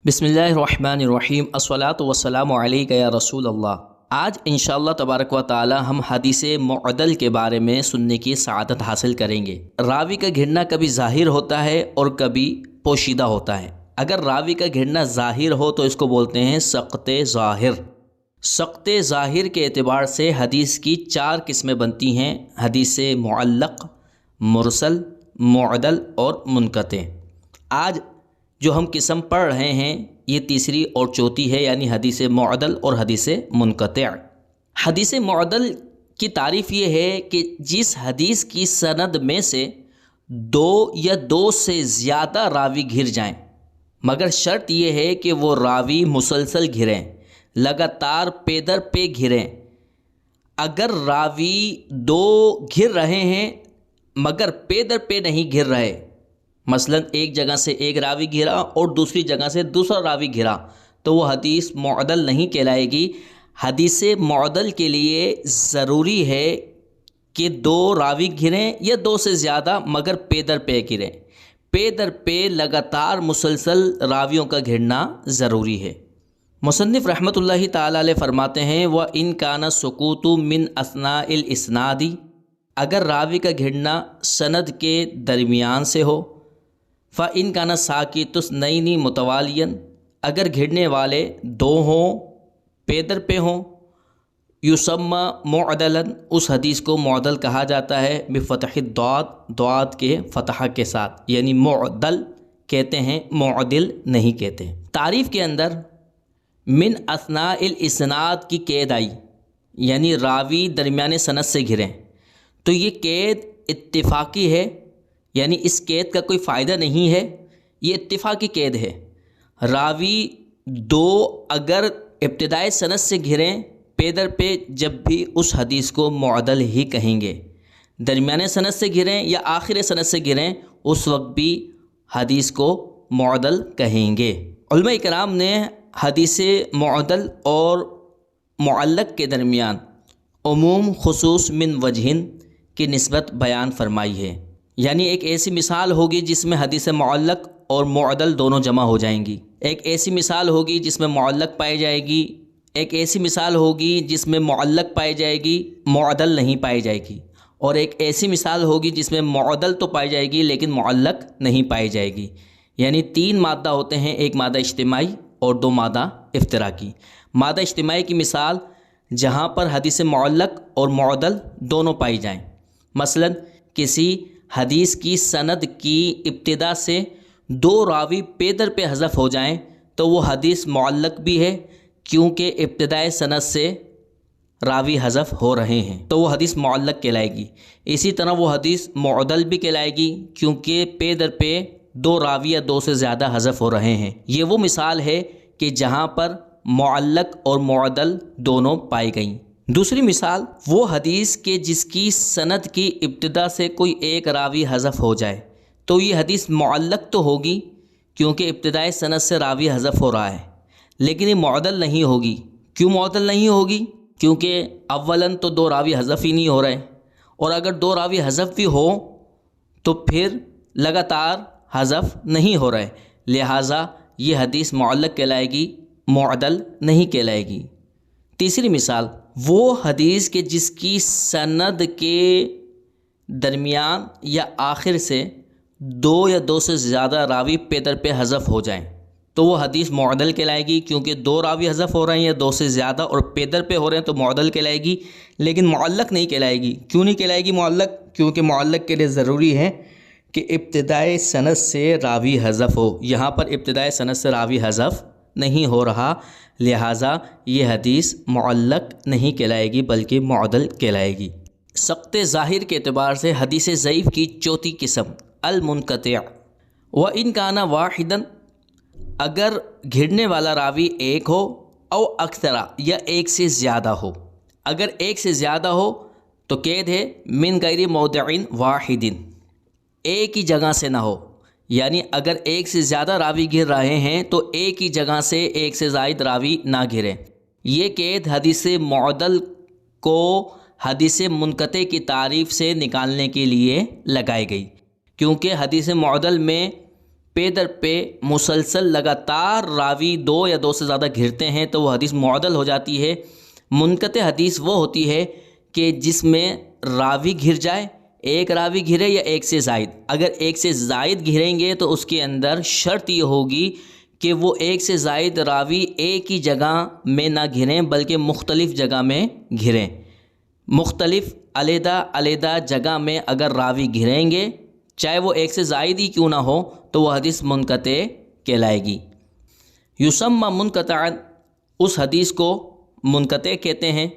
بسم اللہ الرحمن الرحیم الصلاۃ والسلام علیک یا رسول اللہ۔ آج انشاءاللہ تبارک و تعالی ہم حدیث معدل کے بارے میں سننے کی سعادت حاصل کریں گے۔ راوی کا گھڑنا کبھی ظاہر ہوتا ہے اور کبھی پوشیدہ ہوتا ہے۔ اگر راوی کا گھڑنا ظاہر ہو تو اس کو بولتے ہیں سقط ظاہر۔ سقط ظاہر کے اعتبار سے حدیث کی 4 قسمیں بنتی ہیں: حدیث معلق، مرسل، معدل اور منقطع۔ آج جو ہم قسم پڑھ رہے ہیں یہ تیسری اور چوتھی ہے، یعنی حدیث معدل اور حدیث منقطع۔ حدیث معدل کی تعریف یہ ہے کہ جس حدیث کی سند میں سے 2 یا 2 سے زیادہ راوی گھر جائیں، مگر شرط یہ ہے کہ وہ راوی مسلسل گھریں، لگاتار پے در پے گھریں۔ اگر راوی 2 گھر رہے ہیں مگر پے در پے نہیں گھر رہے، مثلا ایک جگہ سے ایک راوی گھرا اور دوسری جگہ سے دوسرا راوی گھرا، تو وہ حدیث معدل نہیں کہلائے گی۔ حدیث معدل کے لیے ضروری ہے کہ 2 راوی گھریں یا 2 سے زیادہ مگر پے در پے گھریں۔ پے در پے لگاتار مسلسل راویوں کا گھرنا ضروری ہے۔ مصنف رحمۃ اللہ تعالی علیہ فرماتے ہیں وَإِن كَانَ السُّكُوتُ مِنْ أَثْنَاءِ الْإِسْنَادِ، اگر راوی کا گھرنا سند کے درمیان سے ہو، فَإِن كَانَ سَاكِتُ اثْنَيْنِ مُتَوَالِيًا، اگر گھرنے والے 2 ہوں، پے در پے ہوں، يُسَمَّى مُعْدَلًا، اس حدیث کو معدل کہا جاتا ہے، بفتح الضاد کے فتح کے ساتھ، یعنی معدل کہتے ہیں، معدل نہیں کہتے۔ تعریف کے اندر من اثناء الاسناد کی قید آئی، یعنی راوی درمیان سند سے گھریں، تو یہ قید اتفاقی ہے، یعنی اس قید کا کوئی فائدہ نہیں ہے، یہ اتفاقی قید ہے۔ راوی 2 اگر ابتدائی سند سے گھریں پے در پے، جب بھی اس حدیث کو معدل ہی کہیں گے۔ درمیانے سند سے گھریں یا آخر سند سے گھریں، اس وقت بھی حدیث کو معدل کہیں گے۔ علماء کرام نے حدیث معدل اور معلق کے درمیان عموم خصوص من وجہن کی نسبت بیان فرمائی ہے، یعنی ایک ایسی مثال ہوگی جس میں حدیث معلق اور معدل دونوں جمع ہو جائیں گی، ایک ایسی مثال ہوگی جس میں معلق پائی جائے گی، ایک ایسی مثال ہوگی جس میں معلق پائی جائے گی، معدل نہیں پائی جائے گی، اور ایک ایسی مثال ہوگی جس میں معدل تو پائی جائے گی لیکن معلق نہیں پائی جائے گی۔ یعنی 3 مادہ ہوتے ہیں، ایک مادہ اجتماعی اور 2 مادہ افتراقی۔ مادہ اجتماعی کی مثال جہاں پر حدیث معلق اور معدل دونوں پائی جائیں، مثلا کسی حدیث کی سند کی ابتدا سے 2 راوی پے در پے حذف ہو جائیں تو وہ حدیث معلق بھی ہے، کیونکہ ابتدائی سند سے راوی حذف ہو رہے ہیں تو وہ حدیث معلق کہلائے گی۔ اسی طرح وہ حدیث معدل بھی کہلائے گی، کیونکہ پے در پے 2 راوی یا 2 سے زیادہ حذف ہو رہے ہیں۔ یہ وہ مثال ہے کہ جہاں پر معلق اور معدل دونوں پائی گئیں۔ دوسری مثال وہ حدیث کہ جس کی سند کی ابتدا سے کوئی ایک راوی حذف ہو جائے، تو یہ حدیث معلق تو ہوگی کیونکہ ابتدائی سند سے راوی حذف ہو رہا ہے، لیکن یہ معدل نہیں ہوگی۔ کیوں معدل نہیں ہوگی؟ کیونکہ اولاً تو 2 راوی حذف ہی نہیں ہو رہے، اور اگر 2 راوی حذف بھی ہو تو پھر لگاتار حذف نہیں ہو رہے، لہٰذا یہ حدیث معلق کہلائے گی، معدل نہیں کہلائے گی۔ تیسری مثال وہ حدیث کہ جس کی سند کے درمیان یا آخر سے 2 یا 2 سے زیادہ راوی پے در پے حذف ہو جائیں تو وہ حدیث معدل کہلائے گی، کیونکہ 2 راوی حذف ہو رہے ہیں یا 2 سے زیادہ اور پے در پے ہو رہے ہیں تو معدل کہلائے گی، لیکن معلق نہیں کہلائے گی۔ کیوں نہیں کہلائے گی معلق؟ کیونکہ معلق کے لیے ضروری ہے کہ ابتدائی سند سے راوی حذف ہو، یہاں پر ابتدائی سند سے راوی حذف نہیں ہو رہا، لہٰذا یہ حدیث معلق نہیں کہلائے گی بلکہ معدل کہلائے گی۔ سقط ظاہر کے اعتبار سے حدیث ضعیف کی 4تھی قسم المنقطع۔ وَإِن كَانَ وَاحِدًا، اگر گھرنے والا راوی ایک ہو، او اکثر یا ایک سے زیادہ ہو۔ اگر ایک سے زیادہ ہو تو قید ہے من غیر موضع واحد، ایک ہی جگہ سے نہ ہو، یعنی اگر ایک سے زیادہ راوی گھر رہے ہیں تو ایک ہی جگہ سے ایک سے زائد راوی نہ گھریں۔ یہ قید حدیث معدل کو حدیث منقطع کی تعریف سے نکالنے کے لیے لگائی گئی، کیونکہ حدیث معدل میں پے در پے مسلسل لگاتار راوی دو یا دو سے زیادہ گھرتے ہیں تو وہ حدیث معدل ہو جاتی ہے۔ منقطع حدیث وہ ہوتی ہے کہ جس میں راوی گھر جائے، ایک راوی گھرے یا ایک سے زائد۔ اگر ایک سے زائد گھریں گے تو اس کے اندر شرط یہ ہوگی کہ وہ ایک سے زائد راوی ایک ہی جگہ میں نہ گھریں بلکہ مختلف جگہ میں گھریں۔ مختلف علیحدہ علیحدہ جگہ میں اگر راوی گھریں گے، چاہے وہ ایک سے زائد ہی کیوں نہ ہو، تو وہ حدیث منقطع کہلائے گی۔ یسمى منقطعا، اس حدیث کو منقطع کہتے ہیں۔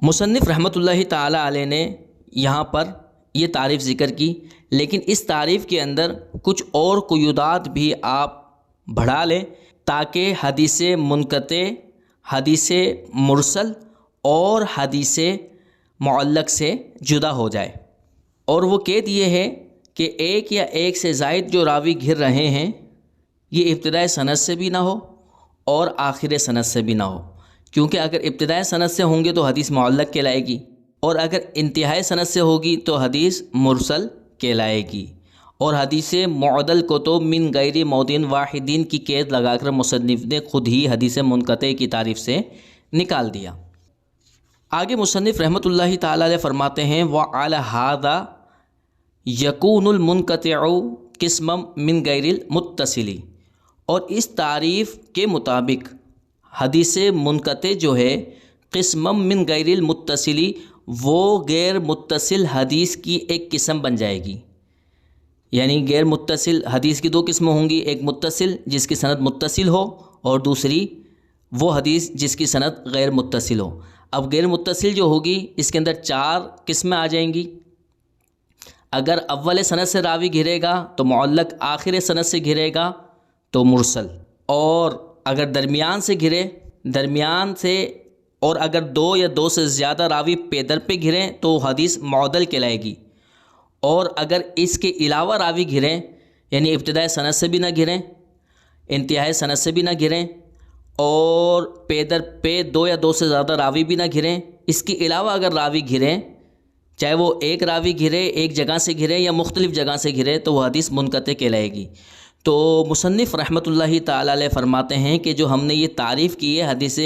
مصنف رحمۃ اللہ تعالی علیہ نے یہاں پر یہ تعریف ذکر کی، لیکن اس تعریف کے اندر کچھ اور قیودات بھی آپ بڑھا لیں تاکہ حدیث منقطع، حدیث مرسل اور حدیث معلق سے جدا ہو جائے۔ اور وہ قید یہ ہے کہ ایک یا ایک سے زائد جو راوی گھر رہے ہیں، یہ ابتدائی سند سے بھی نہ ہو اور آخر سند سے بھی نہ ہو، کیونکہ اگر ابتدائی سند سے ہوں گے تو حدیث معلق کہلائے گی، اور اگر انتہائی سند سے ہوگی تو حدیث مرسل کہلائے گی۔ اور حدیث معدل کو تو من غیر موضع واحدین کی قید لگا کر مصنف نے خود ہی حدیث منقطع کی تعریف سے نکال دیا۔ آگے مصنف رحمۃ اللہ تعالی علیہ فرماتے ہیں وَعَلَى هَذَا يَكُونُ الْمُنْقَطِعُ قِسْمًا مِنْ غَيْرِ الْمُتَّصِلِ، اور اس تعریف کے مطابق حدیث منقطع جو ہے قسمًا مِنْ غَيْرِ الْمُتَّصِلِ، وہ غیر متصل حدیث کی ایک قسم بن جائے گی۔ یعنی غیر متصل حدیث کی دو قسمیں ہوں گی، ایک متصل جس کی سند متصل ہو، اور دوسری وہ حدیث جس کی سند غیر متصل ہو۔ اب غیر متصل جو ہوگی اس کے اندر چار قسمیں آ جائیں گی۔ اگر اول سند سے راوی گھرے گا تو معلق، آخر سند سے گھرے گا تو مرسل، اور اگر درمیان سے گھرے، درمیان سے، اور اگر دو یا دو سے زیادہ راوی پے در پہ گھریں تو حدیث معدل کہلائے گی۔ اور اگر اس کے علاوہ راوی گھریں، یعنی ابتدائی سند سے بھی نہ گھریں، انتہائی سند سے بھی نہ گھریں، اور پے در پے دو یا دو سے زیادہ راوی بھی نہ گھریں، اس کے علاوہ اگر راوی گھریں، چاہے وہ ایک راوی گھرے، ایک جگہ سے گھرے یا مختلف جگہ سے گھرے، تو وہ حدیث منقطع کہلائے گی۔ تو مصنف رحمۃ اللہ تعالی علیہ فرماتے ہیں کہ جو ہم نے یہ تعریف کی ہے حدیث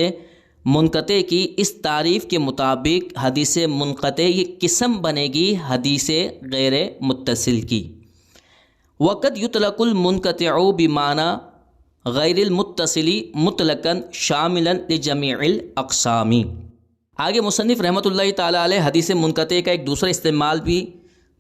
منقطع کی، اس تعریف کے مطابق حدیث منقطع یہ قسم بنے گی حدیث غیر متصل کی۔ وقد یطلق المنقطع بمعنى غیر المتصل مطلقا شاملا لجمیع الاقسام۔ آگے مصنف رحمۃ اللہ تعالی علیہ حدیث منقطع کا ایک دوسرا استعمال بھی،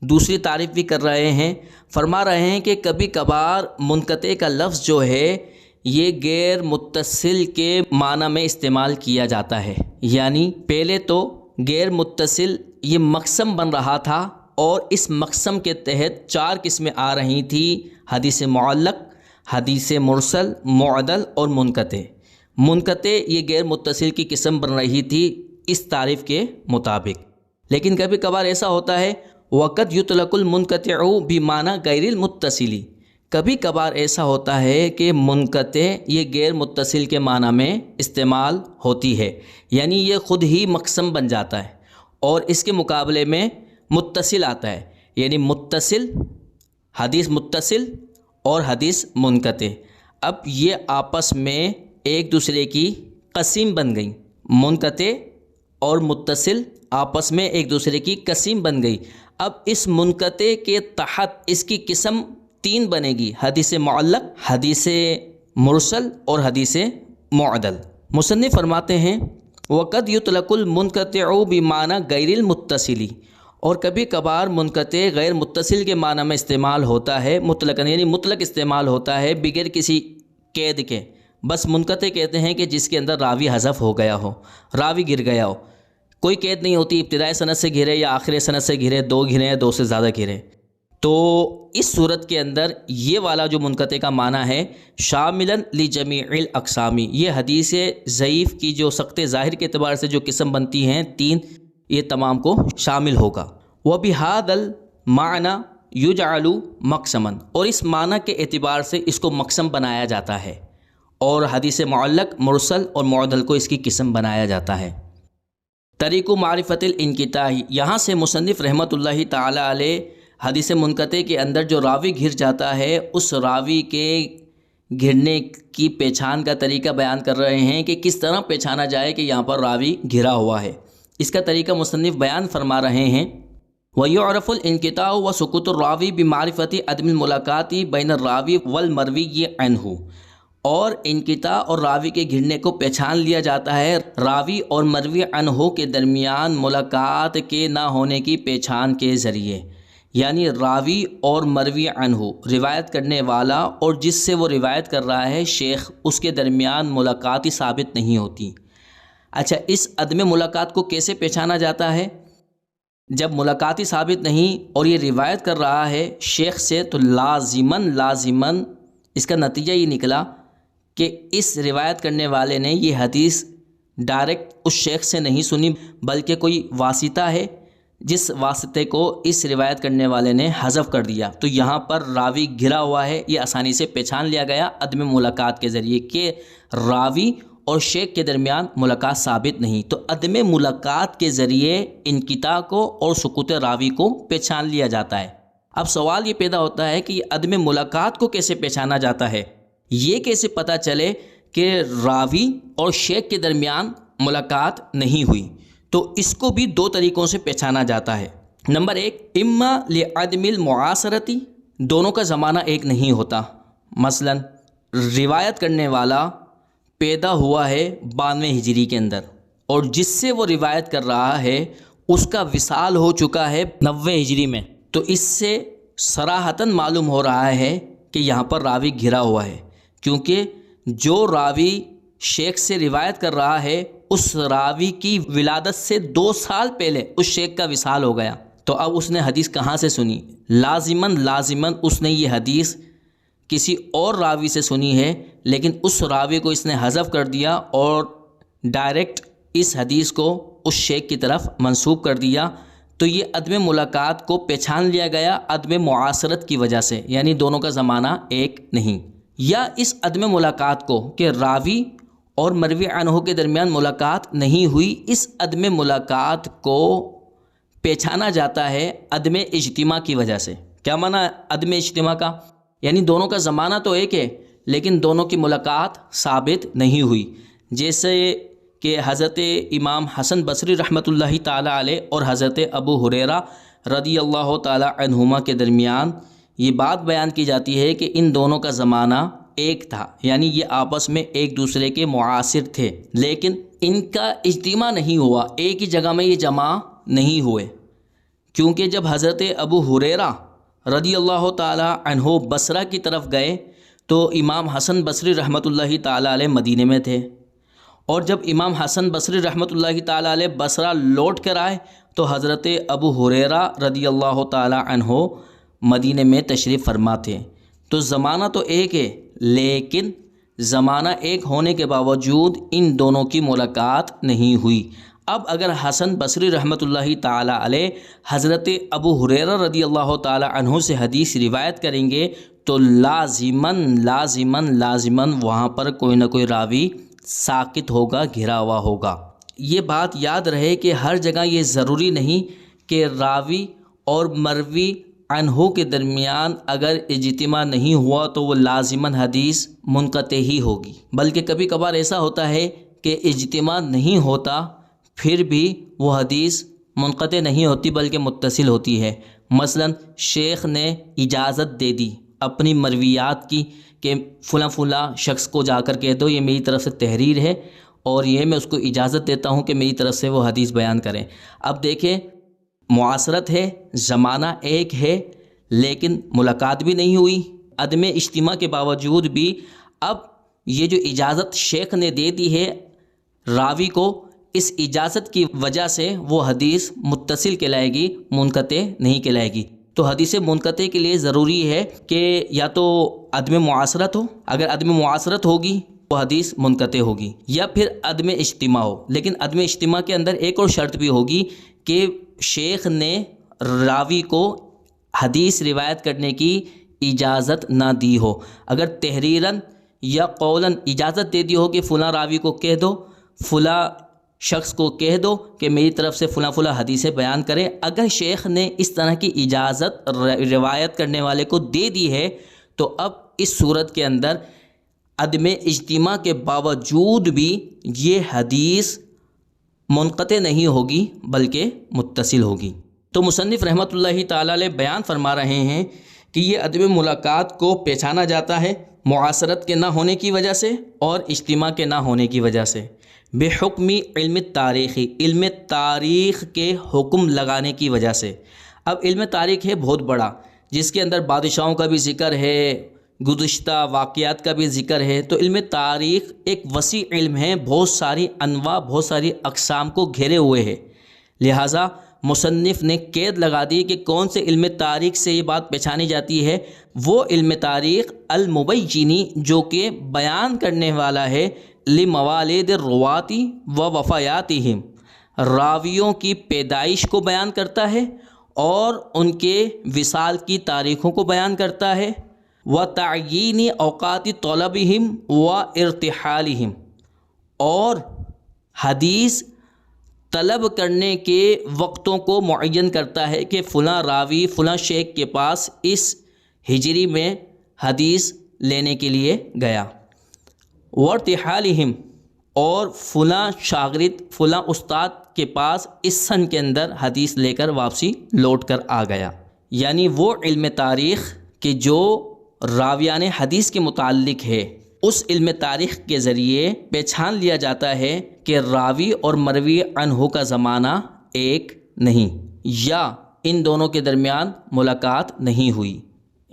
دوسری تعریف بھی کر رہے ہیں۔ فرما رہے ہیں کہ کبھی کبھار منقطع کا لفظ جو ہے یہ غیر متصل کے معنی میں استعمال کیا جاتا ہے۔ یعنی پہلے تو غیر متصل یہ مقسم بن رہا تھا، اور اس مقسم کے تحت چار قسمیں آ رہی تھیں: حدیث معلق، حدیث مرسل، معدل اور منقطع۔ منقطع یہ غیر متصل کی قسم بن رہی تھی اس تعریف کے مطابق۔ لیکن کبھی کبھار ایسا ہوتا ہے وقت یطلق المنقطع بمعنى غیر المتصل، کبھی کبھار ایسا ہوتا ہے کہ منقطع یہ غیر متصل کے معنی میں استعمال ہوتی ہے، یعنی یہ خود ہی مقسم بن جاتا ہے اور اس کے مقابلے میں متصل آتا ہے، یعنی متصل، حدیث متصل اور حدیث منقطع۔ اب یہ آپس میں ایک دوسرے کی قسیم بن گئی، منقطع اور متصل آپس میں ایک دوسرے کی قسیم بن گئی۔ اب اس منقطع کے تحت اس کی قسم تین بنے گی: حدیث معلق، حدیث مرسل اور حدیث معدل۔ مصنف فرماتے ہیں وقد یطلق المنقطع بمعنى غیر المتصل، اور کبھی کبھار منقطع غیر متصل کے معنی میں استعمال ہوتا ہے مطلقاً، یعنی مطلق استعمال ہوتا ہے بغیر کسی قید کے۔ بس منقطع کہتے ہیں کہ جس کے اندر راوی حذف ہو گیا ہو، راوی گر گیا ہو، کوئی قید نہیں ہوتی، ابتدائی سند سے گھرے یا آخر سند سے گھرے، دو گھرے یا دو سے زیادہ گھرے۔ تو اس صورت کے اندر یہ والا جو منقطع کا معنی ہے شاملا لجمیع الاقسام، یہ حدیث ضعیف کی جو سخت ظاہر کے اعتبار سے جو قسم بنتی ہیں تین، یہ تمام کو شامل ہوگا۔ وبہذا المعنى یجعل مقسما، اور اس معنی کے اعتبار سے اس کو مقسم بنایا جاتا ہے، اور حدیث معلق، مرسل اور معدل کو اس کی قسم بنایا جاتا ہے۔ طریق معرفت الانقطاع، یہاں سے مصنف رحمۃ اللہ تعالی علیہ حدیث منقطع کے اندر جو راوی گھر جاتا ہے اس راوی کے گھرنے کی پہچان کا طریقہ بیان کر رہے ہیں کہ کس طرح پہچانا جائے کہ یہاں پر راوی گھرا ہوا ہے۔ اس کا طریقہ مصنف بیان فرما رہے ہیں، وَيُعْرَفُ الْإِنْقِطَاعُ وَسُقُوطُ الرَّاوِي بِمَعْرِفَةِ عَدْمِ الْمُلَاقَاةِ بَيْنَ الرَّاوِي وَالْمَرْوِيِّ عَنْهُ، اور انقطاع اور راوی کے گھرنے کو پہچان لیا جاتا ہے راوی اور مروی عنہ کے درمیان ملاقات کے نہ ہونے کی پہچان کے ذریعے، یعنی راوی اور مروی عنہ روایت کرنے والا اور جس سے وہ روایت کر رہا ہے شیخ، اس کے درمیان ملاقات ہی ثابت نہیں ہوتی۔ اچھا، اس عدم ملاقات کو کیسے پہچانا جاتا ہے؟ جب ملاقات ہی ثابت نہیں اور یہ روایت کر رہا ہے شیخ سے، تو لازماً اس کا نتیجہ یہ نکلا کہ اس روایت کرنے والے نے یہ حدیث ڈائریکٹ اس شیخ سے نہیں سنی، بلکہ کوئی واسطہ ہے جس واسطے کو اس روایت کرنے والے نے حذف کر دیا۔ تو یہاں پر راوی گھرا ہوا ہے، یہ آسانی سے پہچان لیا گیا عدم ملاقات کے ذریعے کہ راوی اور شیخ کے درمیان ملاقات ثابت نہیں۔ تو عدم ملاقات کے ذریعے انقطاع کو اور سقوط راوی کو پہچان لیا جاتا ہے۔ اب سوال یہ پیدا ہوتا ہے کہ عدم ملاقات کو کیسے پہچانا جاتا ہے؟ یہ کیسے پتہ چلے کہ راوی اور شیخ کے درمیان ملاقات نہیں ہوئی؟ تو اس کو بھی دو طریقوں سے پہچانا جاتا ہے۔ نمبر ایک، اما لعدم المعاصرتی، دونوں کا زمانہ ایک نہیں ہوتا۔ مثلا روایت کرنے والا پیدا ہوا ہے 92 ہجری کے اندر اور جس سے وہ روایت کر رہا ہے اس کا وصال ہو چکا ہے 90 ہجری میں، تو اس سے صراحتاً معلوم ہو رہا ہے کہ یہاں پر راوی گھرا ہوا ہے، کیونکہ جو راوی شیخ سے روایت کر رہا ہے اس راوی کی ولادت سے 2 سال پہلے اس شیخ کا وصال ہو گیا، تو اب اس نے حدیث کہاں سے سنی؟ لازماً اس نے یہ حدیث کسی اور راوی سے سنی ہے، لیکن اس راوی کو اس نے حذف کر دیا اور ڈائریکٹ اس حدیث کو اس شیخ کی طرف منسوب کر دیا۔ تو یہ عدم ملاقات کو پہچان لیا گیا عدم معاصرت کی وجہ سے، یعنی دونوں کا زمانہ ایک نہیں۔ یا اس عدم ملاقات کو کہ راوی اور مروی عنہ کے درمیان ملاقات نہیں ہوئی، اس عدم ملاقات کو پہچانا جاتا ہے عدم اجتماع کی وجہ سے۔ کیا معنی عدم اجتماع کا؟ یعنی دونوں کا زمانہ تو ایک ہے لیکن دونوں کی ملاقات ثابت نہیں ہوئی، جیسے کہ حضرت امام حسن بصری رحمۃ اللہ تعالی علیہ اور حضرت ابو ہریرہ رضی اللہ تعالی عنہما کے درمیان یہ بات بیان کی جاتی ہے کہ ان دونوں کا زمانہ ایک تھا، یعنی یہ آپس میں ایک دوسرے کے معاصر تھے، لیکن ان کا اجتماع نہیں ہوا، ایک ہی جگہ میں یہ جمع نہیں ہوئے، کیونکہ جب حضرت ابو ہریرہ رضی اللہ تعالی عنہ بصرہ کی طرف گئے تو امام حسن بصری رحمۃ اللہ تعالی علیہ مدینے میں تھے، اور جب امام حسن بصری رحمۃ اللہ تعالی علیہ بصرہ لوٹ کر آئے تو حضرت ابو ہریرہ رضی اللہ تعالی عنہ مدینے میں تشریف فرما تھے۔ تو زمانہ تو ایک ہے، لیکن زمانہ ایک ہونے کے باوجود ان دونوں کی ملاقات نہیں ہوئی۔ اب اگر حسن بصری رحمۃ اللہ تعالی علیہ حضرت ابو ہریرہ رضی اللہ تعالی عنہ سے حدیث روایت کریں گے تو لازماً وہاں پر کوئی نہ کوئی راوی ساقط ہوگا، گھرا ہوا ہوگا۔ یہ بات یاد رہے کہ ہر جگہ یہ ضروری نہیں کہ راوی اور مروی عنہ کے درمیان اگر اجتماع نہیں ہوا تو وہ لازماً حدیث منقطع ہی ہوگی، بلکہ کبھی کبھار ایسا ہوتا ہے کہ اجتماع نہیں ہوتا پھر بھی وہ حدیث منقطع نہیں ہوتی بلکہ متصل ہوتی ہے۔ مثلا شیخ نے اجازت دے دی اپنی مرویات کی کہ فلاں شخص کو جا کر کہہ دو یہ میری طرف سے تحریر ہے اور یہ میں اس کو اجازت دیتا ہوں کہ میری طرف سے وہ حدیث بیان کریں۔ اب دیکھیں، معاصرت ہے، زمانہ ایک ہے، لیکن ملاقات بھی نہیں ہوئی، عدم اجتماع کے باوجود بھی اب یہ جو اجازت شیخ نے دے دی ہے راوی کو، اس اجازت کی وجہ سے وہ حدیث متصل کہلائے گی، منقطع نہیں کہلائے گی۔ تو حدیث منقطع کے لیے ضروری ہے کہ یا تو عدم معاصرت ہو، اگر عدم معاصرت ہوگی وہ حدیث منقطع ہوگی، یا پھر عدم اجتماع ہو۔ لیکن عدم اجتماع کے اندر ایک اور شرط بھی ہوگی کہ شیخ نے راوی کو حدیث روایت کرنے کی اجازت نہ دی ہو۔ اگر تحریراً یا قولاً اجازت دے دی ہو کہ فلاں راوی کو کہہ دو فلاں شخص کو کہہ دو کہ میری طرف سے فلاں فلاں حدیثیں بیان کرے۔ اگر شیخ نے اس طرح کی اجازت روایت کرنے والے کو دے دی ہے تو اب اس صورت کے اندر عدم اجتماع کے باوجود بھی یہ حدیث منقطع نہیں ہوگی بلکہ متصل ہوگی۔ تو مصنف رحمۃ اللہ تعالی علیہ بیان فرما رہے ہیں کہ یہ عدم ملاقات کو پہچانا جاتا ہے معاصرت کے نہ ہونے کی وجہ سے اور اجتماع کے نہ ہونے کی وجہ سے، بحکمی علم تاریخی، علم تاریخ کے حکم لگانے کی وجہ سے۔ اب علم تاریخ ہے بہت بڑا، جس کے اندر بادشاہوں کا بھی ذکر ہے، گزشتہ واقعات کا بھی ذکر ہے۔ تو علم تاریخ ایک وسیع علم ہے، بہت ساری انواع، بہت ساری اقسام کو گھیرے ہوئے ہے۔ لہٰذا مصنف نے قید لگا دی کہ کون سے علم تاریخ سے یہ بات پہچانی جاتی ہے، وہ علم تاریخ المبینی جو کہ بیان کرنے والا ہے لموالد الرواتی و وفایاتہم، راویوں کی پیدائش کو بیان کرتا ہے اور ان کے وصال کی تاریخوں کو بیان کرتا ہے، و تعیین اوقات طلبہم و ارتحالہم، اور حدیث طلب کرنے کے وقتوں کو معین کرتا ہے کہ فلاں راوی فلاں شیخ کے پاس اس ہجری میں حدیث لینے کے لیے گیا، وارتحالہم، اور فلاں شاگرد فلاں استاد کے پاس اس سن کے اندر حدیث لے کر واپسی لوٹ کر آ گیا۔ یعنی وہ علم تاریخ کہ جو راویان حدیث کے متعلق ہے، اس علم تاریخ کے ذریعے پہچان لیا جاتا ہے کہ راوی اور مروی عنہ کا زمانہ ایک نہیں، یا ان دونوں کے درمیان ملاقات نہیں ہوئی۔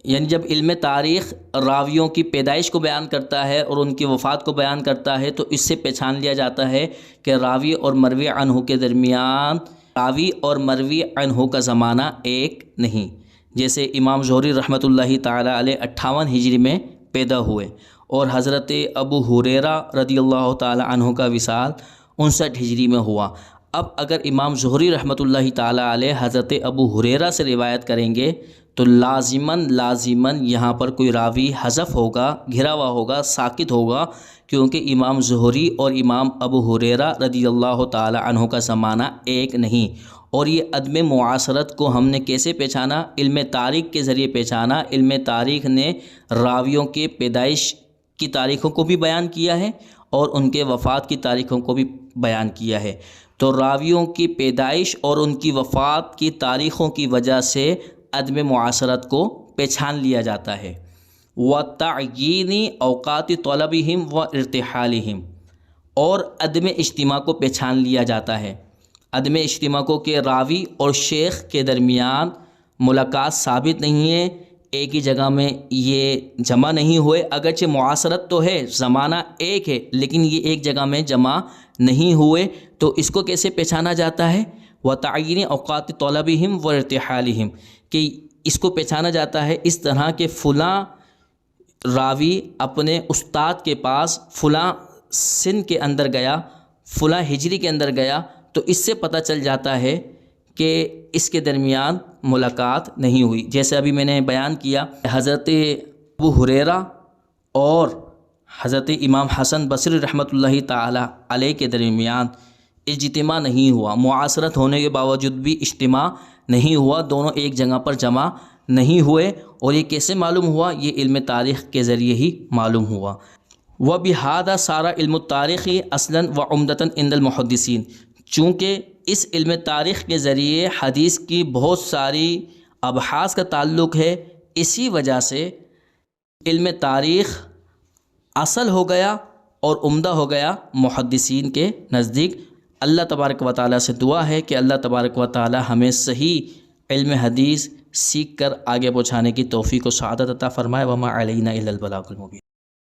یعنی جب علم تاریخ راویوں کی پیدائش کو بیان کرتا ہے اور ان کی وفات کو بیان کرتا ہے تو اس سے پہچان لیا جاتا ہے کہ راوی اور مروی عنہ کے درمیان راوی اور مروی عنہ کا زمانہ ایک نہیں۔ جیسے امام زہری رحمۃ اللہ تعالی علیہ 58 ہجری میں پیدا ہوئے اور حضرت ابو ہریرہ رضی اللہ تعالی عنہ کا وصال 59 ہجری میں ہوا۔ اب اگر امام زہری رحمۃ اللہ تعالی علیہ حضرت ابو ہریرہ سے روایت کریں گے تو لازماً یہاں پر کوئی راوی حذف ہوگا، گھرا ہوا ہوگا، ساکت ہوگا، کیونکہ امام زہری اور امام ابو ہریرہ رضی اللہ تعالی عنہ کا زمانہ ایک نہیں۔ اور یہ عدم معاصرت کو ہم نے کیسے پہچانا؟ علم تاریخ کے ذریعے پہچانا۔ علم تاریخ نے راویوں کے پیدائش کی تاریخوں کو بھی بیان کیا ہے اور ان کے وفات کی تاریخوں کو بھی بیان کیا ہے۔ تو راویوں کی پیدائش اور ان کی وفات کی تاریخوں کی وجہ سے عدم معاصرت کو پہچان لیا جاتا ہے۔ وَتَعْیِینِ اوقات طلبہم و ارتحالہم، اور عدم اجتماع کو پہچان لیا جاتا ہے۔ عدم اجتماع کو کہ راوی اور شیخ کے درمیان ملاقات ثابت نہیں ہے، ایک ہی جگہ میں یہ جمع نہیں ہوئے، اگرچہ معاصرت تو ہے، زمانہ ایک ہے، لیکن یہ ایک جگہ میں جمع نہیں ہوئے، تو اس کو کیسے پہچانا جاتا ہے؟ وَتَعْیِینِ اوقات طلبہم و ارتحالہم، کہ اس کو پہچانا جاتا ہے اس طرح کہ فلاں راوی اپنے استاد کے پاس فلاں سن کے اندر گیا، فلاں ہجری کے اندر گیا، تو اس سے پتہ چل جاتا ہے کہ اس کے درمیان ملاقات نہیں ہوئی۔ جیسے ابھی میں نے بیان کیا، حضرت ابو ہریرہ اور حضرت امام حسن بصری رحمۃ اللہ تعالی علیہ کے درمیان اجتماع نہیں ہوا، معاصرت ہونے کے باوجود بھی اجتماع نہیں ہوا، دونوں ایک جگہ پر جمع نہیں ہوئے۔ اور یہ کیسے معلوم ہوا؟ یہ علم تاریخ کے ذریعے ہی معلوم ہوا۔ وَبِهَذَا صَارَ علم التاریخ اصلاً وعمدةً عند المحدثین، چونکہ اس علم تاریخ کے ذریعے حدیث کی بہت ساری ابحاث کا تعلق ہے، اسی وجہ سے علم تاریخ اصل ہو گیا اور عمدہ ہو گیا محدثین کے نزدیک۔ اللہ تبارک و تعالیٰ سے دعا ہے کہ اللہ تبارک و تعالیٰ ہمیں صحیح علم حدیث سیکھ کر آگے پہنچانے کی توفیق و سعادت عطا فرمائے۔ وما علینا الا البلاغ المبین۔